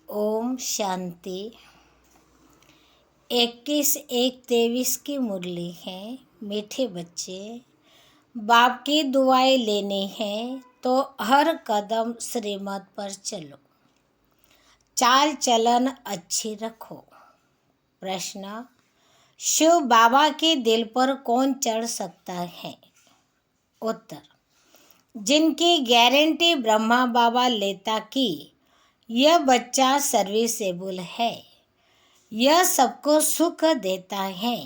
ओम शांति। 21-1-23 की मुरली है। मीठे बच्चे, बाप की दुआएं लेनी है तो हर कदम श्रीमत पर चलो, चाल चलन अच्छी रखो। प्रश्न: शिव बाबा के दिल पर कौन चढ़ सकता है? उत्तर: जिनकी गारंटी ब्रह्मा बाबा लेता कि यह बच्चा सर्विसेबल है, यह सबको सुख देता है,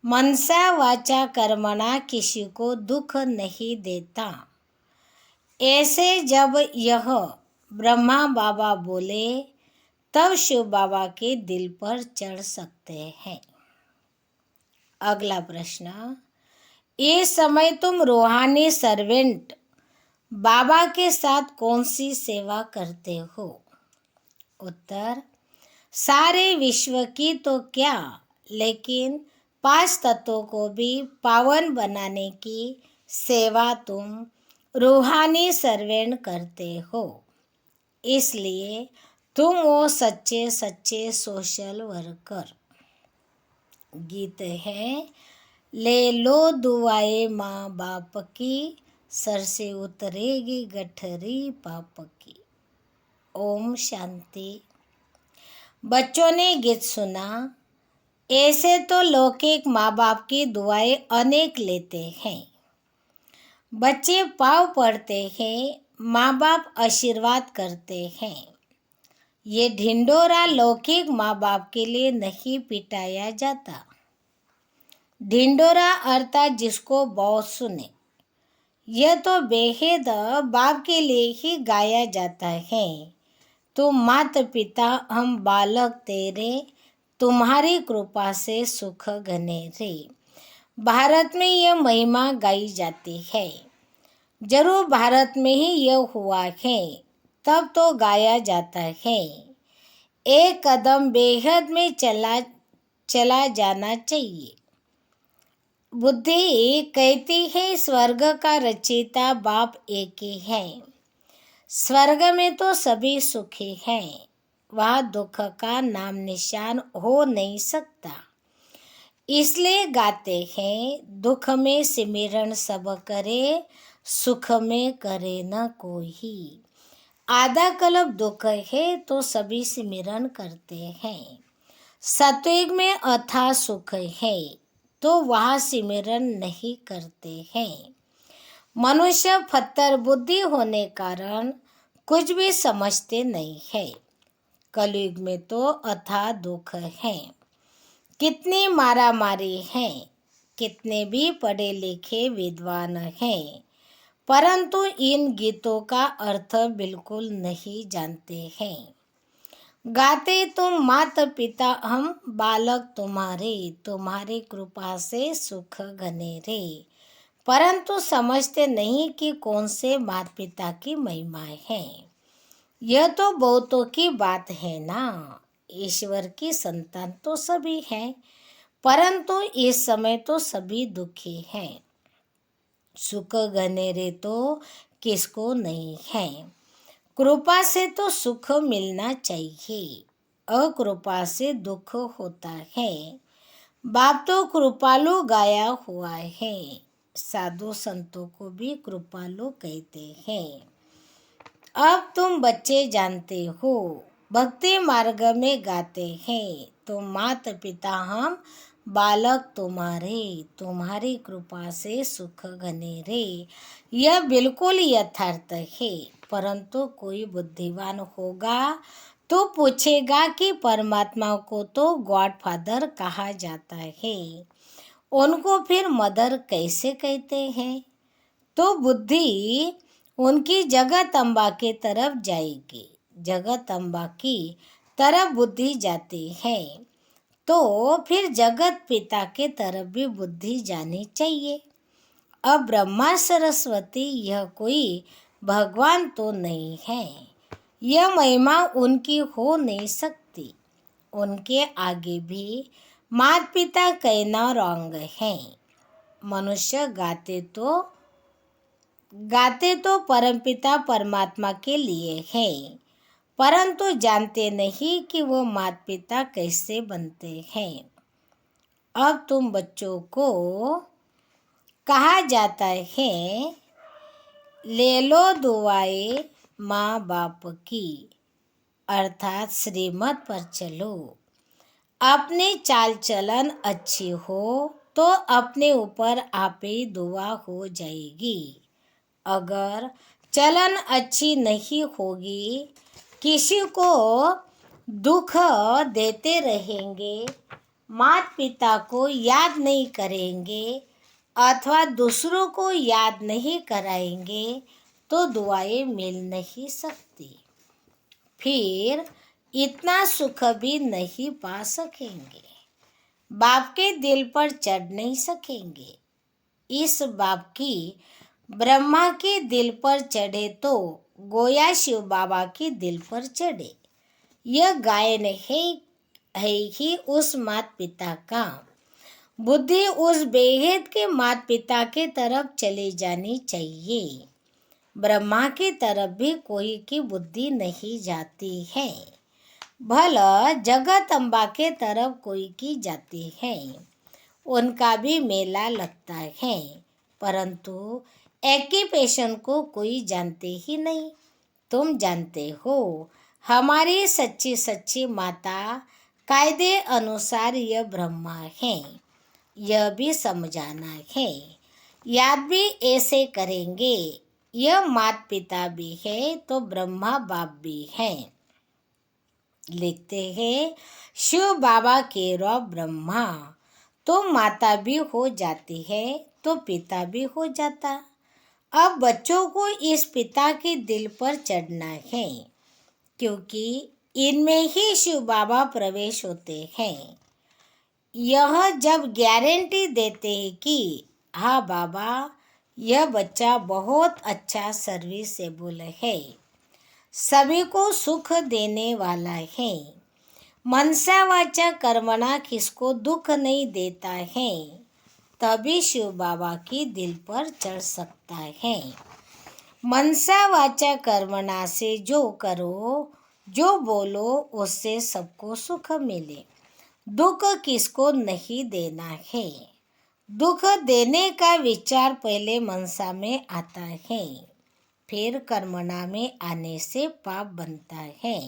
मनसा वाचा कर्मणा किसी को दुख नहीं देता। ऐसे जब यह ब्रह्मा बाबा बोले तब शिव बाबा के दिल पर चढ़ सकते हैं। अगला प्रश्न: इस समय तुम रूहानी सर्वेंट बाबा के साथ कौन सी सेवा करते हो? उत्तर: सारे विश्व की तो क्या, लेकिन 5 तत्वों को भी पावन बनाने की सेवा तुम रूहानी सर्वेंट करते हो। इसलिए तुम वो सच्चे सच्चे सोशल वर्कर। गीत है: ले लो दुआएं माँ बाप की, सर से उतरेगी गठरी पाप की। ओम शांति। बच्चों ने गीत सुना। ऐसे तो लौकिक माँ बाप की दुआएं अनेक लेते हैं। बच्चे पाँव पड़ते हैं, माँ बाप आशीर्वाद करते हैं। ये ढिंडोरा लौकिक माँ बाप के लिए नहीं पिटाया जाता। ढिंडोरा अर्थात जिसको बहुत सुने, यह तो बेहद बाप के लिए ही गाया जाता है। तो माता पिता हम बालक तेरे, तुम्हारी कृपा से सुख घने रे। भारत में यह महिमा गाई जाती है। जरूर भारत में ही यह हुआ है, तब तो गाया जाता है। एक कदम बेहद में चला जाना चाहिए। बुद्धि कहती है स्वर्ग का रचयिता बाप एक ही है। स्वर्ग में तो सभी सुखी हैं, वहाँ दुख का नाम निशान हो नहीं सकता। इसलिए गाते हैं, दुख में सिमरन सब करे, सुख में करे न कोई। आधा कल्प दुख है तो सभी सिमरन करते हैं। सतयुग में अथाह सुख है तो वहाँ सिमरन नहीं करते हैं। मनुष्य फत्तर बुद्धि होने कारण कुछ भी समझते नहीं है। कलयुग में तो अथाह दुख है, कितनी मारामारी है, कितने भी पढ़े लिखे विद्वान हैं, परंतु इन गीतों का अर्थ बिल्कुल नहीं जानते हैं। गाते तुम माता पिता हम बालक तुम्हारे, तुम्हारी कृपा से सुख घने रे, परंतु समझते नहीं कि कौन से माता पिता की महिमा है। यह तो बहुतों की बात है ना। ईश्वर की संतान तो सभी हैं, परंतु इस समय तो सभी दुखी हैं। सुख घने रे तो किसको नहीं है। कृपा से तो सुख मिलना चाहिए, अकृपा से दुख होता है। बाप तो कृपालु गाया हुआ है, साधु संतों को भी कृपालु कहते हैं। अब तुम बच्चे जानते हो, भक्ति मार्ग में गाते हैं, तो माता पिता हम बालक तुम्हारे, तुम्हारी कृपा से सुख घने रे। यह बिल्कुल यथार्थ है, परंतु कोई बुद्धिमान होगा तो पूछेगा कि परमात्मा को तो गॉड फादर कहा जाता है, उनको फिर मदर कैसे कहते हैं? तो बुद्धि उनकी जगत अम्बा के तरफ जाएगी। जगत अम्बा की तरफ बुद्धि जाती है तो फिर जगत पिता के तरफ भी बुद्धि जानी चाहिए। अब ब्रह्मा सरस्वती यह कोई भगवान तो नहीं है, यह महिमा उनकी हो नहीं सकती। उनके आगे भी माता पिता कहना रॉन्ग है। मनुष्य गाते तो परमपिता परमात्मा के लिए है, परंतु जानते नहीं कि वो माता पिता कैसे बनते हैं। अब तुम बच्चों को कहा जाता है, ले लो दुआएं माँ बाप की, अर्थात श्रीमत पर चलो। अपनी चाल चलन अच्छी हो तो अपने ऊपर आप ही दुआ हो जाएगी। अगर चलन अच्छी नहीं होगी, किसी को दुख देते रहेंगे, माता पिता को याद नहीं करेंगे अथवा दूसरों को याद नहीं कराएंगे तो दुआएं मिल नहीं सकती। फिर इतना सुख भी नहीं पा सकेंगे, बाप के दिल पर चढ़ नहीं सकेंगे। इस बाप की ब्रह्मा के दिल पर चढ़े तो गोया शिव बाबा के दिल पर चढ़े। यह गायन है ही उस माता पिता का। बुद्धि उस बेहद के माता पिता के तरफ चली जानी चाहिए। ब्रह्मा की तरफ भी कोई की बुद्धि नहीं जाती है, भला जगत अम्बा के तरफ कोई की जाती है, उनका भी मेला लगता है, परंतु एक्यूपेशन को कोई जानते ही नहीं। तुम जानते हो, हमारी सच्ची सच्ची माता कायदे अनुसार यह ब्रह्मा है, यह भी समझाना है। याद भी ऐसे करेंगे, यह माता पिता भी है तो ब्रह्मा बाप भी है। लिखते हैं, शिव बाबा के रौ ब्रह्मा, तो माता भी हो जाती है तो पिता भी हो जाता। अब बच्चों को इस पिता के दिल पर चढ़ना है, क्योंकि इनमें ही शिव बाबा प्रवेश होते हैं। यह जब गारंटी देते हैं कि हाँ बाबा, यह बच्चा बहुत अच्छा सर्विसेबल है, सभी को सुख देने वाला है, मनसा वाचा कर्मणा किसको दुख नहीं देता है, तभी शिव बाबा की दिल पर चढ़ सकता है। मनसा वाचा कर्मणा से जो करो, जो बोलो, उससे सबको सुख मिले। दुख किसको नहीं देना है। दुख देने का विचार पहले मनसा में आता है, फिर कर्मणा में आने से पाप बनता है।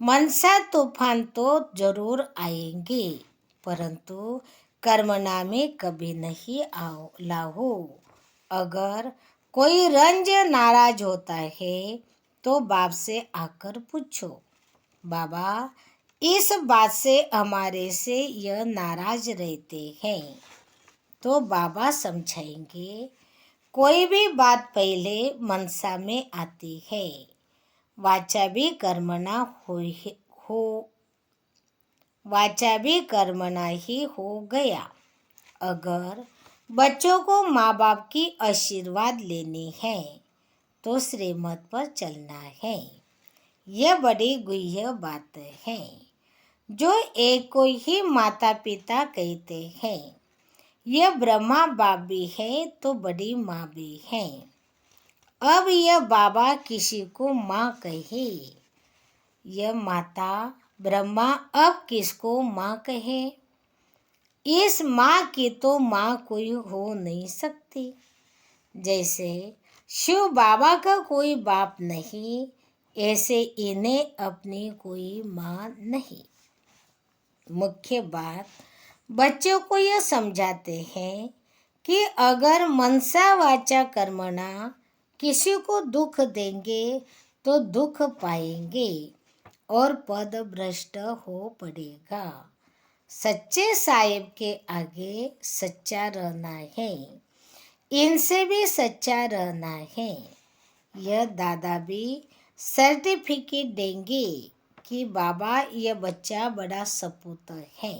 मनसा तूफान तो जरूर आएंगे, परंतु कर्मणा में कभी नहीं लाओ। अगर कोई रंज नाराज होता है तो बाप से आकर पूछो, बाबा इस बात से हमारे से यह नाराज रहते हैं, तो बाबा समझाएंगे। कोई भी बात पहले मनसा में आती है, वाचा भी कर्मणा वाचा भी कर्मणा ही हो गया। अगर बच्चों को माँ बाप की आशीर्वाद लेनी है तो श्रीमत पर चलना है। यह बड़ी गुह्य बात है, जो एक को ही माता पिता कहते हैं। यह ब्रह्मा बाप भी है तो बड़ी माँ भी है। अब यह बाबा किसी को माँ कहे, यह माता ब्रह्मा अब किसको माँ कहे। इस माँ की तो माँ कोई हो नहीं सकती। जैसे शिव बाबा का कोई बाप नहीं, ऐसे इन्हें अपनी कोई माँ नहीं। मुख्य बात बच्चों को यह समझाते हैं कि अगर मनसा वाचा कर्मणा किसी को दुख देंगे तो दुख पाएंगे और पद भ्रष्ट हो पड़ेगा। सच्चे साहिब के आगे सच्चा रहना है, इनसे भी सच्चा रहना है। यह दादा भी सर्टिफिकेट देंगे कि बाबा यह बच्चा बड़ा सपूत है।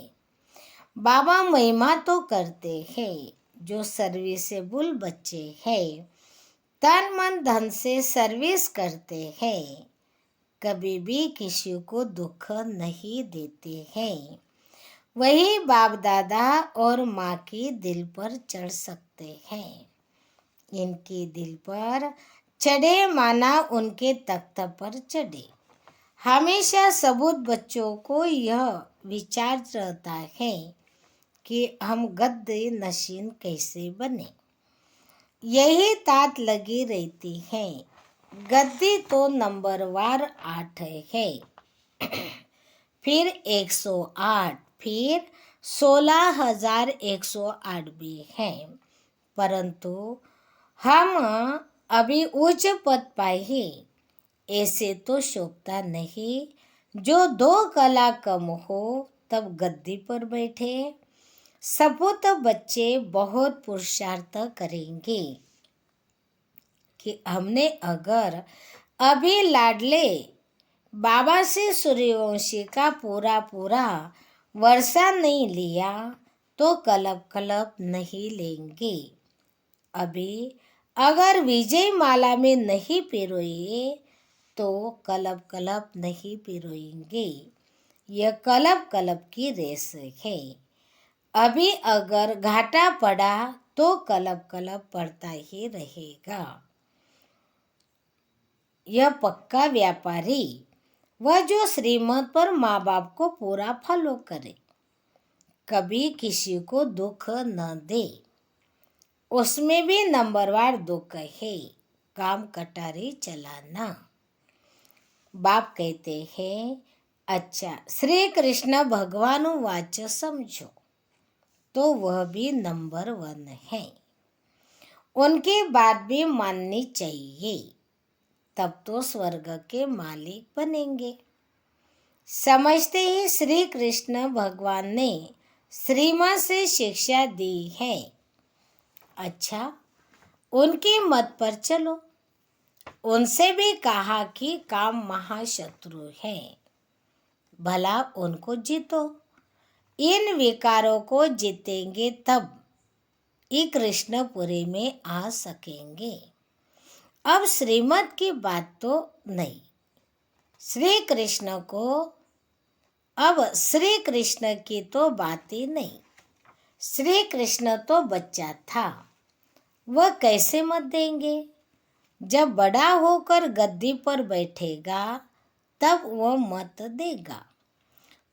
बाबा महिमा तो करते हैं, जो सर्विसेबल बच्चे हैं, तन मन धन से सर्विस करते हैं, कभी भी किसी को दुख नहीं देते हैं, वही बाप दादा और माँ की दिल पर चढ़ सकते हैं। इनके दिल पर चढ़े माना उनके तख्त पर चढ़े। हमेशा सबूत बच्चों को यह विचार रहता है कि हम गद्दे नशीन कैसे बने। यही तात लगी रहती है। गद्दी तो नंबरवार 8 है, फिर 108, फिर 16,108 भी है। परंतु हम अभी उच्च पद पाए, ऐसे तो शोभता नहीं। जो 2 कला कम हो तब गद्दी पर बैठे। सपूत बच्चे बहुत पुरुषार्थ करेंगे कि हमने अगर अभी लाडले बाबा से सूर्यवंशी का पूरा पूरा वर्षा नहीं लिया तो कलब कलब नहीं लेंगे। अभी अगर विजय माला में नहीं पिरोए तो कलब कलब नहीं पिरोएंगे। यह कलब कलब की रेस है। अभी अगर घाटा पड़ा तो कलब कलब पड़ता ही रहेगा। यह पक्का व्यापारी वह जो श्रीमत पर माँ बाप को पूरा फॉलो करे, कभी किसी को दुख न दे। उसमें भी नंबरवार दुख है, काम कटारी चलाना। बाप कहते हैं, अच्छा श्री कृष्ण भगवान वाच समझो, तो वह भी नंबर 1 है। उनकी बात भी माननी चाहिए, तब तो स्वर्ग के मालिक बनेंगे। समझते ही श्री कृष्ण भगवान ने श्रीमत से शिक्षा दी है। अच्छा, उनकी मत पर चलो। उनसे भी कहा कि काम महाशत्रु है, भला उनको जीतो। इन विकारों को जीतेंगे तब ये कृष्णपुरी में आ सकेंगे। अब श्रीमत की बात तो नहीं, श्री कृष्ण को अब श्री कृष्ण की तो बात ही नहीं। श्री कृष्ण तो बच्चा था, वह कैसे मत देंगे। जब बड़ा होकर गद्दी पर बैठेगा तब वह मत देगा।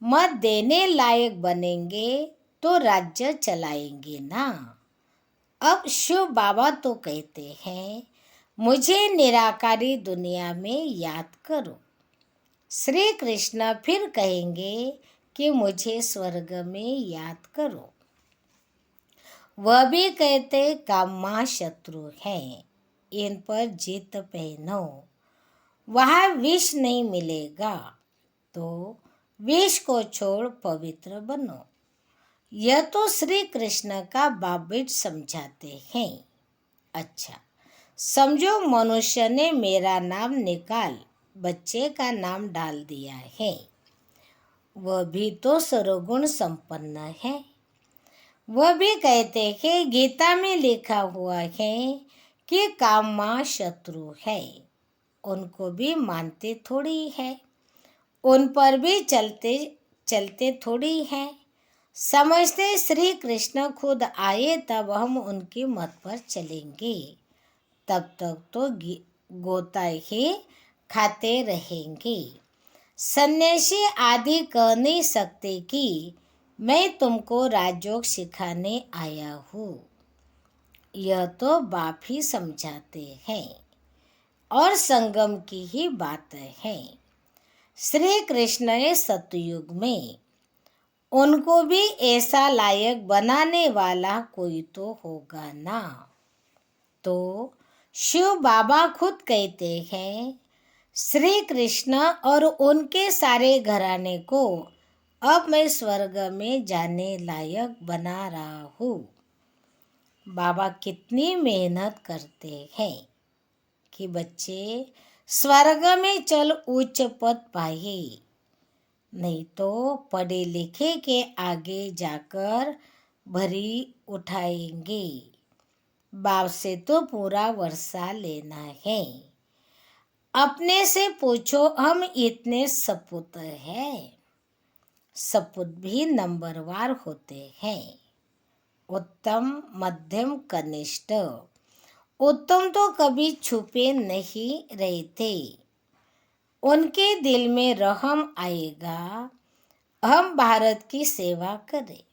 मत देने लायक बनेंगे तो राज्य चलाएंगे ना। अब शिव बाबा तो कहते हैं, मुझे निराकारी दुनिया में याद करो। श्री कृष्ण फिर कहेंगे कि मुझे स्वर्ग में याद करो। वह भी कहते कामा शत्रु है, इन पर जीत पहनो। वहाँ विष नहीं मिलेगा तो विष को छोड़ पवित्र बनो। यह तो श्री कृष्ण का बाबिट समझाते हैं। अच्छा, समझो मनुष्य ने मेरा नाम निकाल बच्चे का नाम डाल दिया है, वह भी तो सर्वगुण संपन्न है। वह भी कहते हैं गीता में लिखा हुआ है कि कामा शत्रु है, उनको भी मानते थोड़ी है, उन पर भी चलते थोड़ी है। समझते श्री कृष्ण खुद आए तब हम उनकी मत पर चलेंगे, तब तक तो गोता ही खाते रहेंगे। सन्यासी आदि कह नहीं सकते कि मैं तुमको राजयोग सिखाने आया हूँ। यह तो बाप ही समझाते हैं और संगम की ही बात है। श्री कृष्ण ने सतयुग में उनको भी ऐसा लायक बनाने वाला कोई तो होगा ना। तो शिव बाबा खुद कहते हैं, श्री कृष्ण और उनके सारे घराने को अब मैं स्वर्ग में जाने लायक बना रहा हूँ। बाबा कितनी मेहनत करते हैं कि बच्चे स्वर्ग में चल उच्च पद पाए, नहीं तो पढ़े लिखे के आगे जाकर भरी उठाएंगे। बाप से तो पूरा वर्षा लेना है। अपने से पूछो, हम इतने सपूत हैं। सपूत भी नंबरवार होते हैं, उत्तम मध्यम कनिष्ठ। उत्तम तो कभी छुपे नहीं रहते, उनके दिल में रहम आएगा, हम भारत की सेवा करें।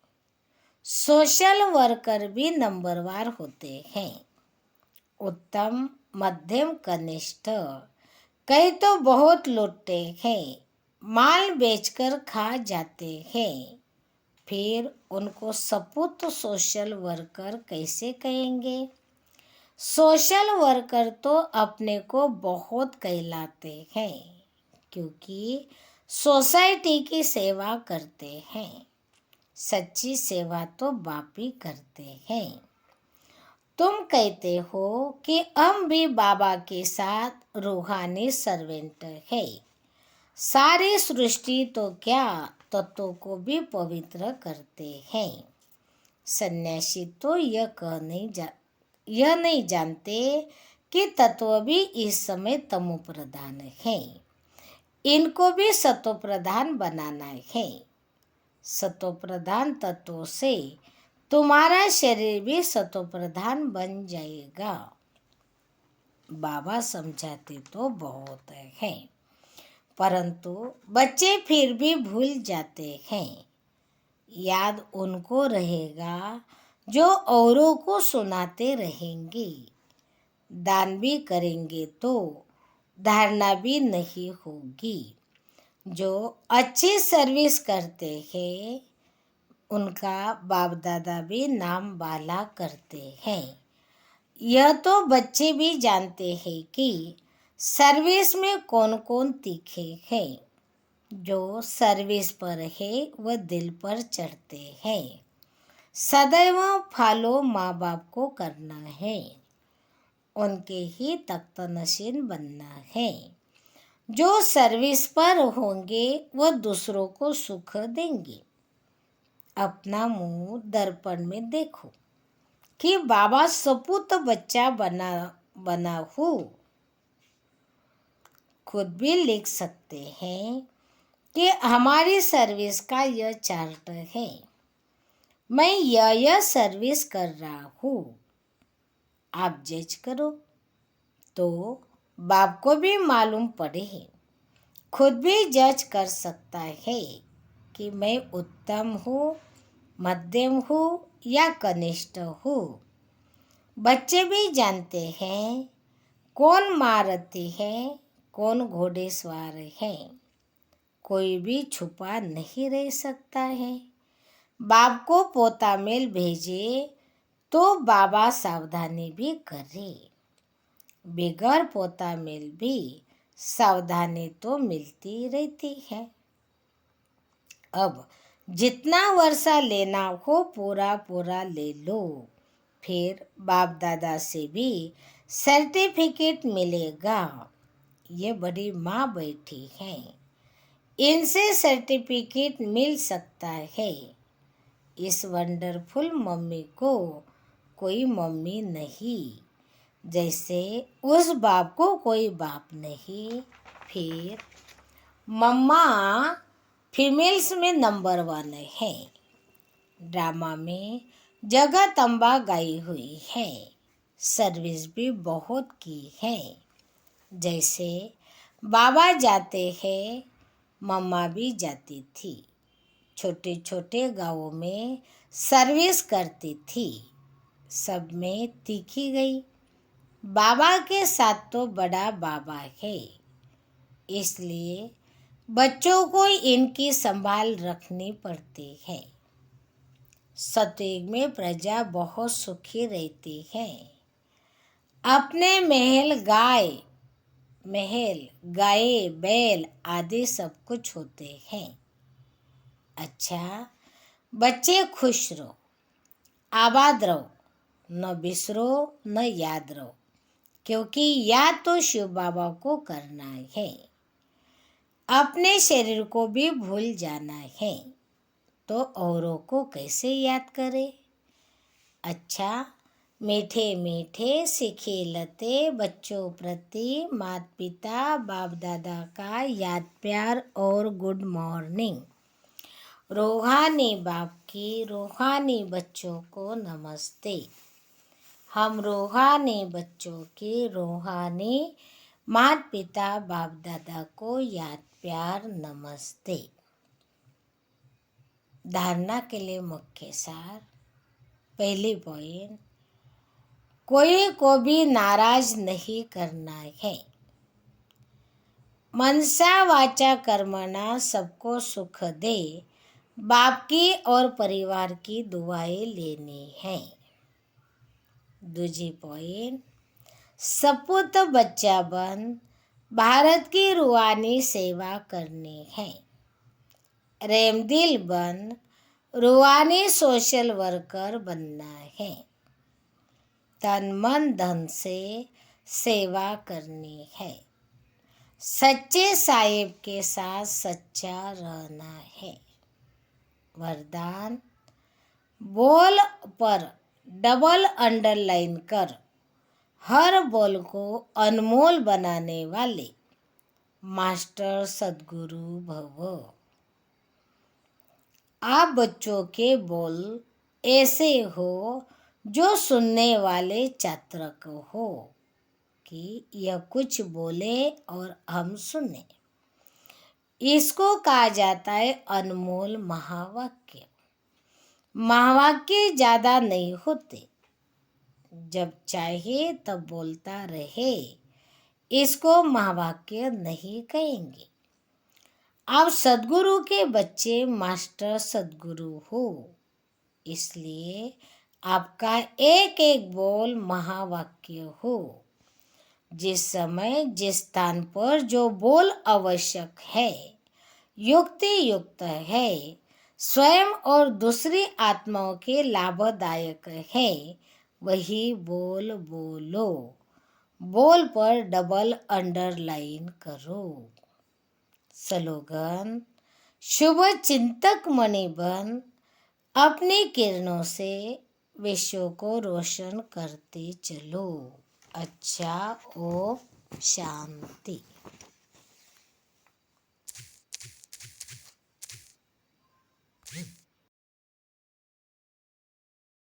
सोशल वर्कर भी नंबरवार होते हैं, उत्तम, मध्यम, कनिष्ठ। कई तो बहुत लुट्टे हैं, माल बेचकर खा जाते हैं। फिर उनको सपूत सोशल वर्कर कैसे कहेंगे? सोशल वर्कर तो अपने को बहुत कहलाते हैं, क्योंकि सोसाइटी की सेवा करते हैं। सच्ची सेवा तो बाप ही करते हैं। तुम कहते हो कि हम भी बाबा के साथ रूहानी सर्वेंट है। सारी सृष्टि तो क्या, तत्वों को भी पवित्र करते हैं। सन्यासी तो यह नहीं जानते कि तत्व भी इस समय तमो प्रधान है, इनको भी सतो प्रधान बनाना है। सतो प्रधान तत्वों से तुम्हारा शरीर भी सतो प्रधान बन जाएगा। बाबा समझाते तो बहुत है, परंतु बच्चे फिर भी भूल जाते हैं। याद उनको रहेगा जो औरों को सुनाते रहेंगे। दान भी करेंगे तो धारणा भी नहीं होगी। जो अच्छी सर्विस करते हैं उनका बाप दादा भी नाम वाला करते हैं। यह तो बच्चे भी जानते हैं कि सर्विस में कौन कौन तीखे हैं। जो सर्विस पर है वह दिल पर चढ़ते हैं। सदैव फॉलो माँ बाप को करना है, उनके ही तख्त नशीन बनना है। जो सर्विस पर होंगे वह दूसरों को सुख देंगे। अपना मुंह दर्पण में देखो कि बाबा सपूत बच्चा बना हूँ। खुद भी लिख सकते हैं कि हमारी सर्विस का यह चार्ट है, मैं यह सर्विस कर रहा हूँ, आप जज करो। तो बाप को भी मालूम पड़े, खुद भी जज कर सकता है कि मैं उत्तम हूँ, मध्यम हूँ या कनिष्ठ हूँ। बच्चे भी जानते हैं कौन महारथी है, कौन घोड़ेसवार है। कोई भी छुपा नहीं रह सकता है। बाप को पोता मेल भेजे तो बाबा सावधानी भी करे। बगैर पोता मेल भी सावधानी तो मिलती रहती है। अब जितना वर्षा लेना हो पूरा पूरा ले लो, फिर बाप दादा से भी सर्टिफिकेट मिलेगा। ये बड़ी माँ बैठी है, इनसे सर्टिफिकेट मिल सकता है। इस वंडरफुल मम्मी को कोई मम्मी नहीं, जैसे उस बाप को कोई बाप नहीं। फिर मम्मा फीमेल्स में नंबर 1 है। ड्रामा में जगदम्बा गाई हुई है, सर्विस भी बहुत की है। जैसे बाबा जाते हैं मम्मा भी जाती थी। छोटे छोटे गांवों में सर्विस करती थी, सब में तीखी गई। बाबा के साथ तो बड़ा बाबा है, इसलिए बच्चों को इनकी संभाल रखनी पड़ती है। सतयुग में प्रजा बहुत सुखी रहती है। अपने महल गाय बैल आदि सब कुछ होते हैं। अच्छा, बच्चे खुश रहो, आबाद रहो, न बिसरो न याद रहो, क्योंकि याद तो शिव बाबा को करना है। अपने शरीर को भी भूल जाना है तो औरों को कैसे याद करे? अच्छा, मीठे मीठे सीखे लते बच्चों प्रति माता पिता बाप दादा का याद प्यार और गुड मॉर्निंग। रूहानी बाप की रूहानी बच्चों को नमस्ते। हम रूहानी बच्चों की रूहानी माता पिता बाप दादा को याद प्यार नमस्ते। धारणा के लिए मुख्य सार। पहली पॉइंट, कोई को भी नाराज नहीं करना है। मनसा वाचा कर्मणा सबको सुख दे, बाप की और परिवार की दुआएं लेनी है। दूसरी पॉइंट, सपूत बच्चा बन भारत की रूहानी सेवा करनी है। रेमदिल बन रूहानी सोशल वर्कर बनना है। तन मन धन से सेवा करनी है। सच्चे साहिब के साथ सच्चा रहना है। वरदान, बोल पर डबल अंडरलाइन कर हर बोल को अनमोल बनाने वाले मास्टर सद्गुरु भव। आप बच्चों के बोल ऐसे हो जो सुनने वाले छात्र को हो कि यह कुछ बोले और हम सुने। इसको कहा जाता है अनमोल महावाक्य। महावाक्य ज़्यादा नहीं होते, जब चाहे तब बोलता रहे, इसको महावाक्य नहीं कहेंगे। आप सद्गुरु के बच्चे मास्टर सद्गुरु हो, इसलिए आपका एक एक बोल महावाक्य हो। जिस समय जिस स्थान पर जो बोल आवश्यक है, युक्ति युक्त है, स्वयं और दूसरी आत्माओं के लाभदायक है, वही बोल बोलो। बोल पर डबल अंडरलाइन करो। स्लोगन, शुभ चिंतक मणि बन अपनी किरणों से विश्व को रोशन करते चलो। अच्छा, ओम शांति।